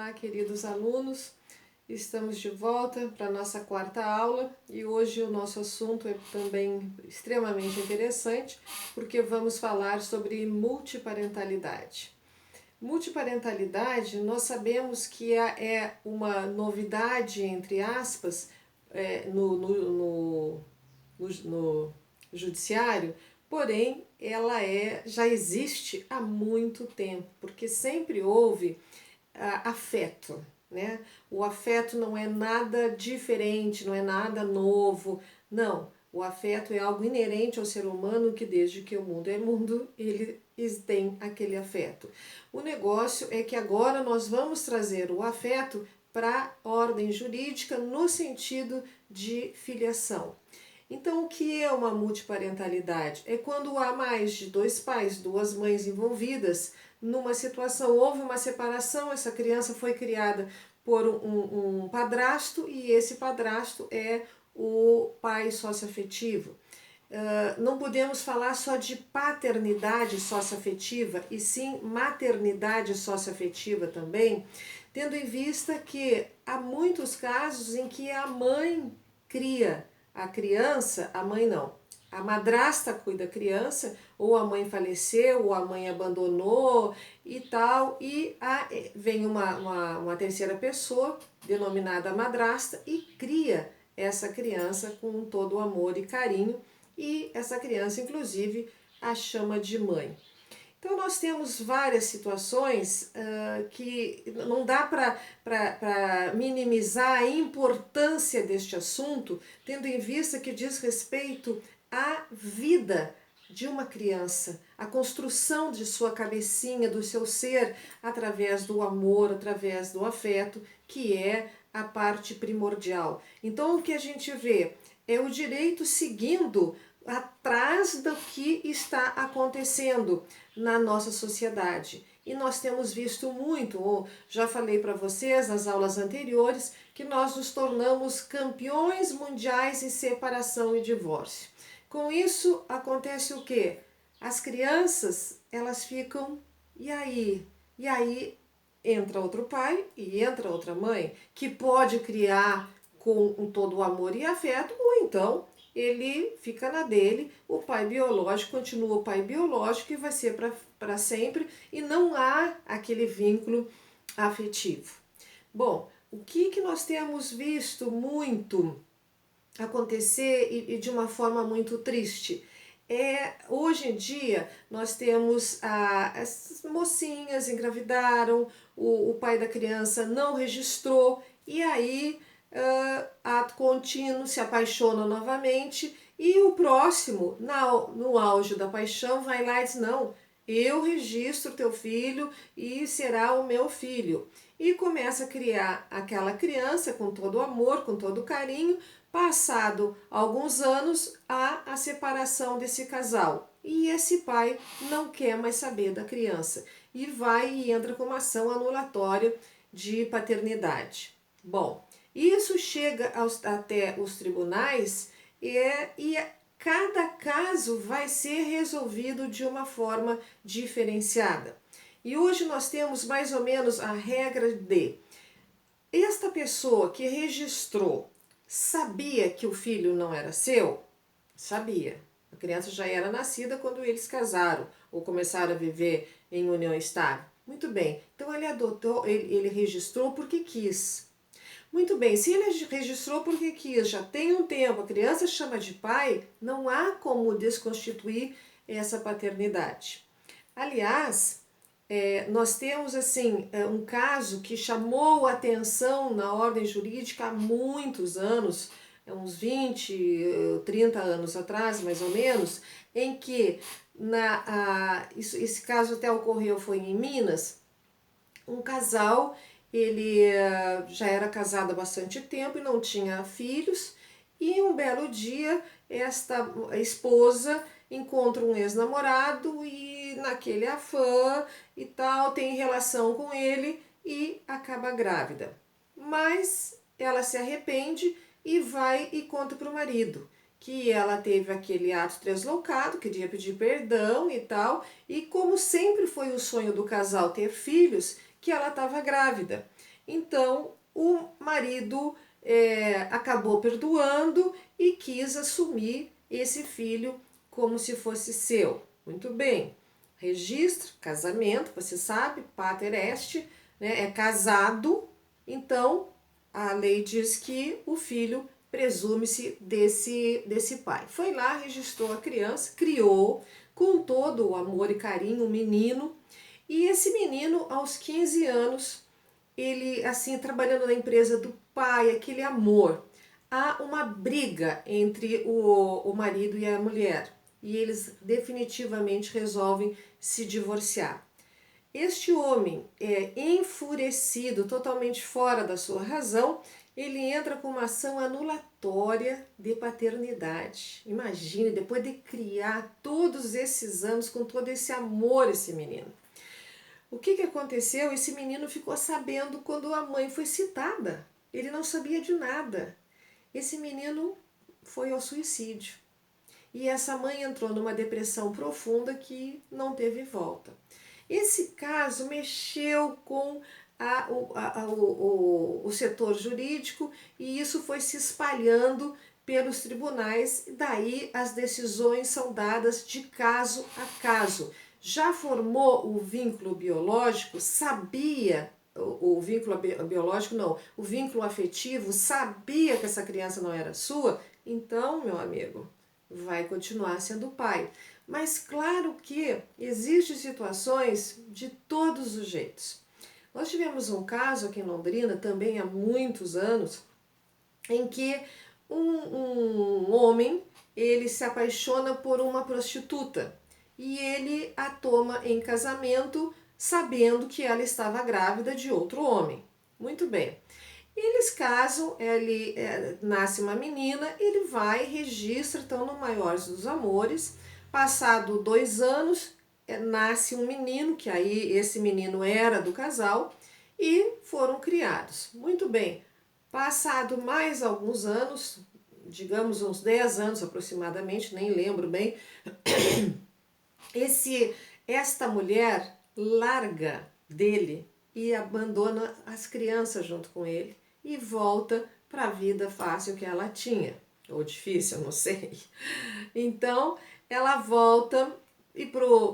Olá, queridos alunos, estamos de volta para a nossa quarta aula e hoje o nosso assunto é também extremamente interessante porque vamos falar sobre multiparentalidade. Multiparentalidade, nós sabemos que é uma novidade, entre aspas, no judiciário, porém ela já existe há muito tempo, porque sempre houve afeto, né? O afeto não é nada diferente, não é nada novo, não. O afeto é algo inerente ao ser humano que desde que o mundo é mundo, ele tem aquele afeto. O negócio é que agora nós vamos trazer o afeto para a ordem jurídica no sentido de filiação. Então, o que é uma multiparentalidade? É quando há mais de dois pais, duas mães envolvidas numa situação, houve uma separação, essa criança foi criada por um padrasto e esse padrasto é o pai socioafetivo. Não podemos falar só de paternidade socioafetiva e sim maternidade socioafetiva também, tendo em vista que há muitos casos em que a mãe cria a criança, a mãe não, a madrasta cuida da criança, ou a mãe faleceu, ou a mãe abandonou e tal, e vem uma terceira pessoa, denominada madrasta, e cria essa criança com todo o amor e carinho, e essa criança, inclusive, a chama de mãe. Então, nós temos várias situações que não dá para minimizar a importância deste assunto, tendo em vista que diz respeito à vida de uma criança, a construção de sua cabecinha, do seu ser, através do amor, através do afeto, que é a parte primordial. Então, o que a gente vê é o direito seguindo atrás do que está acontecendo na nossa sociedade. E nós temos visto muito, já falei para vocês nas aulas anteriores, que nós nos tornamos campeões mundiais em separação e divórcio. Com isso acontece o quê? As crianças, elas ficam, e aí? E aí entra outro pai e entra outra mãe, que pode criar com todo o amor e afeto, ou então ele fica na dele, o pai biológico continua o pai biológico e vai ser para sempre e não há aquele vínculo afetivo. Bom, o que nós temos visto muito acontecer e de uma forma muito triste? Hoje em dia nós temos as mocinhas engravidaram, o pai da criança não registrou e aí ato contínuo, se apaixona novamente e o próximo, no auge da paixão, vai lá e diz, não, eu registro teu filho e será o meu filho. E começa a criar aquela criança com todo o amor, com todo o carinho. Passado alguns anos, há a separação desse casal. E esse pai não quer mais saber da criança. E vai e entra com uma ação anulatória de paternidade. Bom, isso chega até os tribunais e cada caso vai ser resolvido de uma forma diferenciada. E hoje nós temos mais ou menos a regra de esta pessoa que registrou sabia que o filho não era seu? Sabia. A criança já era nascida quando eles casaram ou começaram a viver em união estável. Muito bem, então ele adotou, ele registrou porque quis. Muito bem, se ele registrou porque quis, já tem um tempo, a criança chama de pai, não há como desconstituir essa paternidade. Aliás, nós temos assim um caso que chamou a atenção na ordem jurídica há muitos anos, uns 20, 30 anos atrás, mais ou menos, em que esse caso até ocorreu foi em Minas, um casal, ele já era casado há bastante tempo e não tinha filhos, e um belo dia esta esposa encontra um ex-namorado e naquele afã e tal, tem relação com ele e acaba grávida. Mas ela se arrepende e vai e conta para o marido que ela teve aquele ato translocado, queria pedir perdão e tal, e como sempre foi o sonho do casal ter filhos, que ela estava grávida. Então o marido acabou perdoando e quis assumir esse filho como se fosse seu. Muito bem. Registro, casamento, você sabe, pater est, né, é casado, então a lei diz que o filho presume-se desse pai. Foi lá, registrou a criança, criou com todo o amor e carinho o menino, e esse menino, aos 15 anos, ele, assim, trabalhando na empresa do pai, aquele amor, há uma briga entre o marido e a mulher, e eles definitivamente resolvem se divorciar. Este homem é enfurecido, totalmente fora da sua razão, ele entra com uma ação anulatória de paternidade. Imagine, depois de criar todos esses anos com todo esse amor, esse menino. O que aconteceu? Esse menino ficou sabendo quando a mãe foi citada. Ele não sabia de nada. Esse menino foi ao suicídio. E essa mãe entrou numa depressão profunda que não teve volta. Esse caso mexeu com o setor jurídico e isso foi se espalhando pelos tribunais, daí as decisões são dadas de caso a caso. Já formou o vínculo biológico, sabia, o vínculo biológico não, o vínculo afetivo, sabia que essa criança não era sua, então, meu amigo, vai continuar sendo pai. Mas claro que existem situações de todos os jeitos. Nós tivemos um caso aqui em Londrina, também há muitos anos, em que um homem, ele se apaixona por uma prostituta e ele a toma em casamento sabendo que ela estava grávida de outro homem. Muito bem. Eles casam, nasce uma menina, ele vai, registra, estão no maior dos amores. Passado 2 anos, nasce um menino, que aí esse menino era do casal, e foram criados. Muito bem, passado mais alguns anos, digamos uns 10 anos aproximadamente, nem lembro bem, esta mulher larga dele e abandona as crianças junto com ele e volta para a vida fácil que ela tinha, ou difícil, não sei. Então ela volta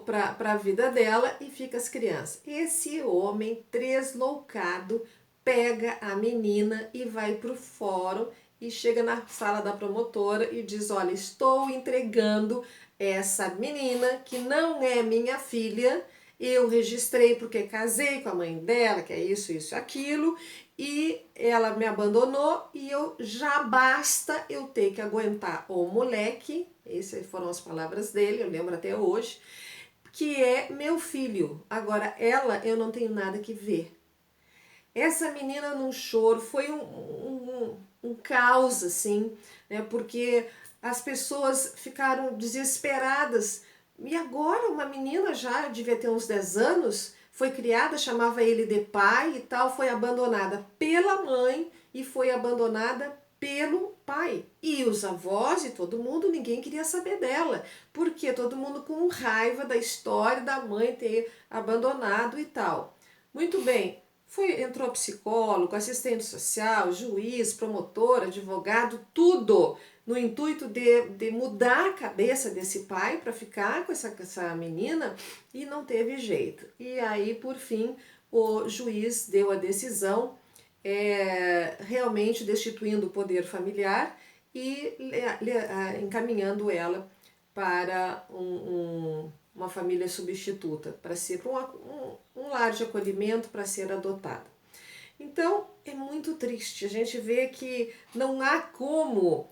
para a vida dela e fica as crianças. Esse homem tresloucado pega a menina e vai para o fórum e chega na sala da promotora e diz: olha, estou entregando essa menina que não é minha filha, eu registrei porque casei com a mãe dela, que é isso, aquilo, e ela me abandonou e eu já basta eu ter que aguentar o moleque, essas foram as palavras dele, eu lembro até hoje, que é meu filho. Agora ela eu não tenho nada que ver. Essa menina num choro foi um caos, assim, né? Porque as pessoas ficaram desesperadas. E agora uma menina já devia ter uns 10 anos, foi criada, chamava ele de pai e tal, foi abandonada pela mãe e foi abandonada pelo pai. E os avós e todo mundo, ninguém queria saber dela, porque todo mundo com raiva da história da mãe ter abandonado e tal. Muito bem, entrou psicólogo, assistente social, juiz, promotor, advogado, tudo no intuito de mudar a cabeça desse pai para ficar com essa menina e não teve jeito. E aí, por fim, o juiz deu a decisão realmente destituindo o poder familiar e encaminhando ela para uma família substituta, para ser um lar de acolhimento, para ser adotada. Então, é muito triste. A gente vê que não há como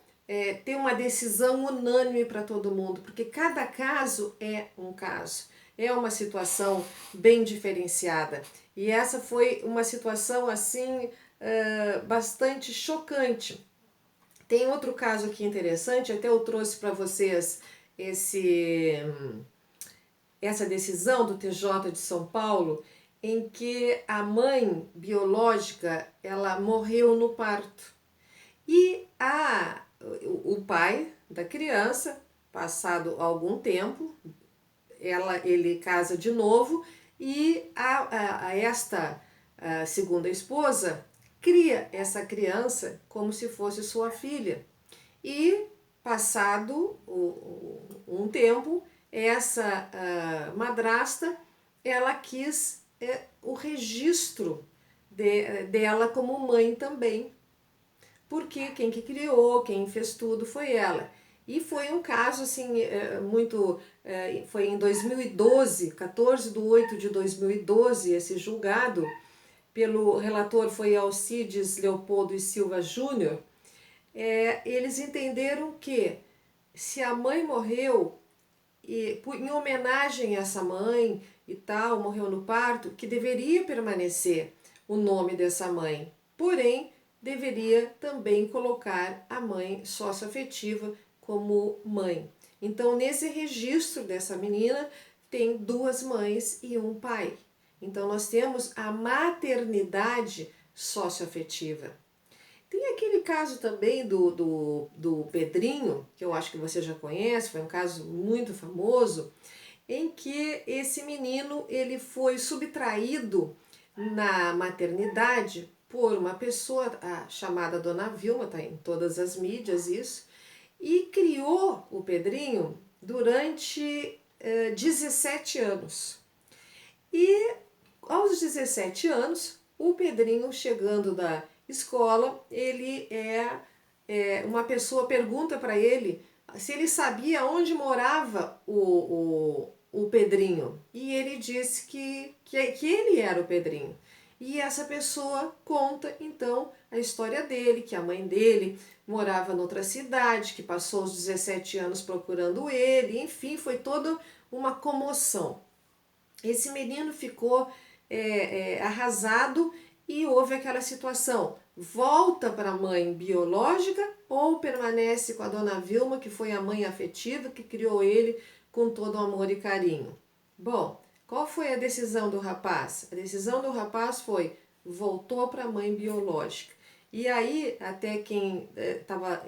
ter uma decisão unânime para todo mundo, porque cada caso é um caso. É uma situação bem diferenciada. E essa foi uma situação, assim, bastante chocante. Tem outro caso aqui interessante, até eu trouxe para vocês essa decisão do TJ de São Paulo, em que a mãe biológica ela morreu no parto e o pai da criança, passado algum tempo, ele casa de novo e esta a segunda esposa cria essa criança como se fosse sua filha. E passado um tempo, essa madrasta, ela quis o registro dela como mãe também, porque quem que criou, quem fez tudo foi ela. E foi um caso assim, foi em 2012, 14/8/2012, esse julgado, pelo relator foi Alcides Leopoldo e Silva Júnior. Eles entenderam que se a mãe morreu, em homenagem a essa mãe e tal, morreu no parto, que deveria permanecer o nome dessa mãe. Porém, deveria também colocar a mãe socioafetiva como mãe. Então, nesse registro dessa menina, tem 2 mães e um pai. Então, nós temos a maternidade socioafetiva. Tem aquele caso também do Pedrinho, que eu acho que você já conhece, foi um caso muito famoso, em que esse menino ele foi subtraído na maternidade por uma pessoa chamada Dona Vilma, está em todas as mídias isso, e criou o Pedrinho durante 17 anos. E aos 17 anos, o Pedrinho, chegando da escola, uma pessoa pergunta para ele se ele sabia onde morava o Pedrinho. E ele disse que ele era o Pedrinho. E essa pessoa conta então a história dele, que a mãe dele morava noutra cidade, que passou os 17 anos procurando ele, enfim, foi toda uma comoção. Esse menino ficou arrasado e houve aquela situação: volta para a mãe biológica ou permanece com a Dona Vilma, que foi a mãe afetiva que criou ele com todo amor e carinho? Bom, qual foi a decisão do rapaz? A decisão do rapaz foi: voltou para a mãe biológica. E aí, até quem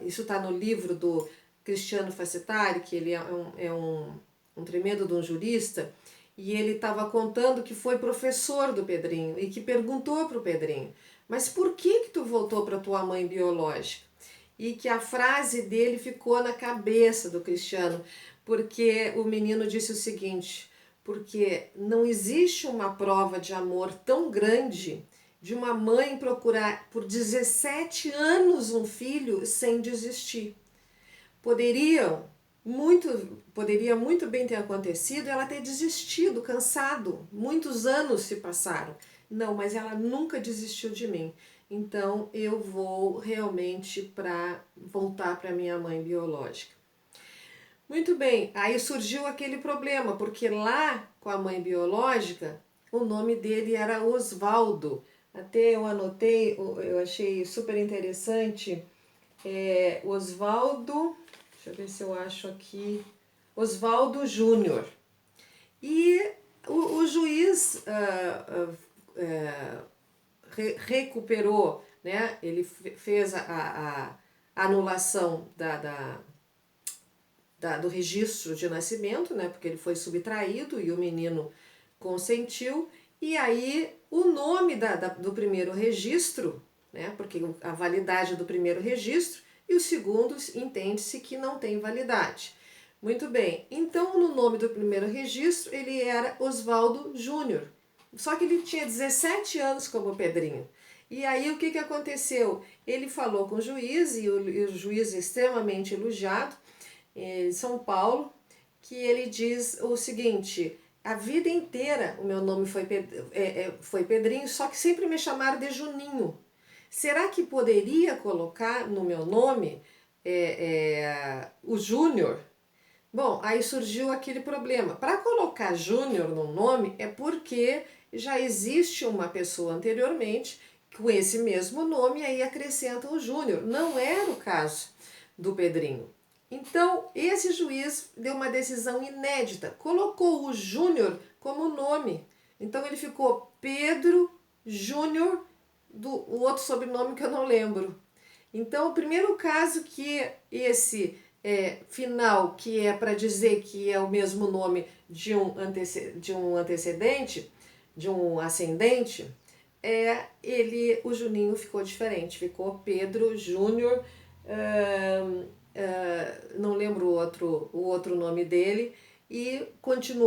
isso está no livro do Cristiano Facetari, que ele é um tremendo de um jurista, e ele estava contando que foi professor do Pedrinho e que perguntou para o Pedrinho: mas por que tu voltou para tua mãe biológica? E que a frase dele ficou na cabeça do Cristiano, porque o menino disse o seguinte: porque não existe uma prova de amor tão grande de uma mãe procurar por 17 anos um filho sem desistir. Poderia muito bem ter acontecido ela ter desistido, cansado, muitos anos se passaram. Não, mas ela nunca desistiu de mim. Então eu vou realmente voltar para minha mãe biológica. Muito bem, aí surgiu aquele problema, porque lá com a mãe biológica, o nome dele era Osvaldo. Até eu anotei, eu achei super interessante, Osvaldo. Deixa eu ver se eu acho aqui. Osvaldo Júnior. E o juiz recuperou, né? Ele fez a anulação do registro de nascimento, né? Porque ele foi subtraído e o menino consentiu. E aí o nome do primeiro registro, né? Porque a validade do primeiro registro, e o segundo entende-se que não tem validade. Muito bem, então no nome do primeiro registro ele era Osvaldo Júnior, só que ele tinha 17 anos como Pedrinho. E aí o que aconteceu? Ele falou com o juiz, e o juiz extremamente elogiado, em São Paulo, que ele diz o seguinte: a vida inteira o meu nome foi Pedrinho, só que sempre me chamaram de Juninho. Será que poderia colocar no meu nome o Júnior? Bom, aí surgiu aquele problema. Para colocar Júnior no nome é porque já existe uma pessoa anteriormente com esse mesmo nome e aí acrescenta o Júnior. Não era o caso do Pedrinho. Então, esse juiz deu uma decisão inédita, colocou o Júnior como nome. Então, ele ficou Pedro Júnior, o outro sobrenome que eu não lembro. Então, o primeiro caso que esse final, que é para dizer que é o mesmo nome de um antecedente, de um ascendente, o Juninho ficou diferente, ficou Pedro Júnior, não lembro o outro nome dele, e continuou